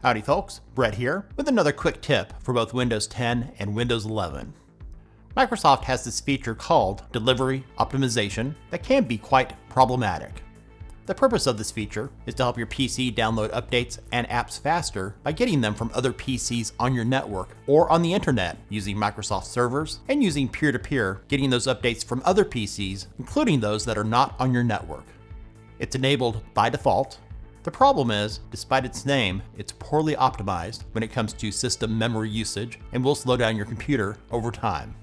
Howdy folks, Brett here with another quick tip for both Windows 10 and Windows 11. Microsoft has this feature called Delivery Optimization that can be quite problematic. The purpose of this feature is to help your PC download updates and apps faster by getting them from other PCs on your network or on the internet using Microsoft servers and using peer-to-peer, getting those updates from other PCs, including those that are not on your network. It's enabled by default. The problem is, despite its name, it's poorly optimized when it comes to system memory usage and will slow down your computer over time.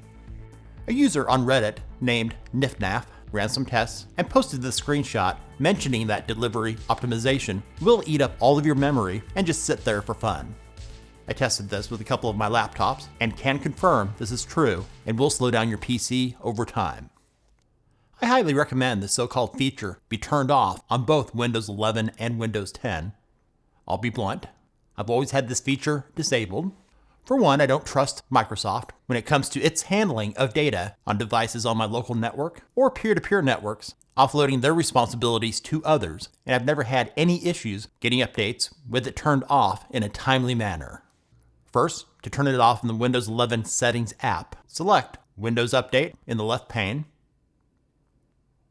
A user on Reddit named Nifnaf ran some tests and posted the screenshot mentioning that delivery optimization will eat up all of your memory and just sit there for fun. I tested this with a couple of my laptops and can confirm this is true and will slow down your PC over time. I highly recommend this so-called feature be turned off on both Windows 11 and Windows 10. I'll be blunt, I've always had this feature disabled. For one, I don't trust Microsoft when it comes to its handling of data on devices on my local network or peer-to-peer networks, offloading their responsibilities to others, and I've never had any issues getting updates with it turned off in a timely manner. First, to turn it off in the Windows 11 Settings app, select Windows Update in the left pane.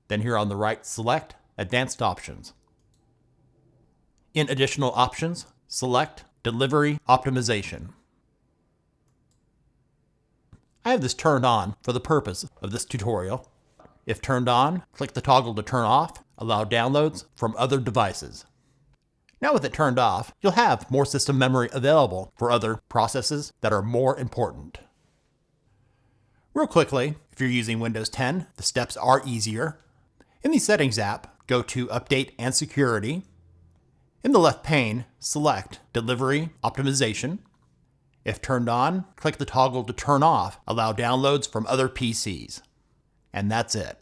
Then here on the right, select Advanced Options. In Additional Options, select Delivery Optimization. I have this turned on for the purpose of this tutorial. If turned on, click the toggle to turn off, allow downloads from other devices. Now with it turned off, you'll have more system memory available for other processes that are more important. Real quickly, if you're using Windows 10, the steps are easier. In the Settings app, go to Update and Security. In the left pane, select Delivery Optimization. If turned on, click the toggle to turn off, allow downloads from other PCs. And that's it.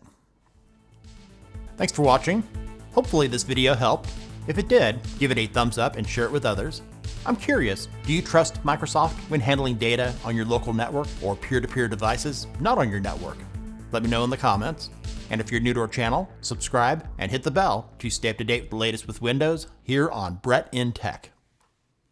Thanks for watching. Hopefully this video helped. If it did, give it a thumbs up and share it with others. I'm curious, do you trust Microsoft when handling data on your local network or peer-to-peer devices not on your network? Let me know in the comments. And if you're new to our channel, subscribe and hit the bell to stay up to date with the latest with Windows here on Brett in Tech.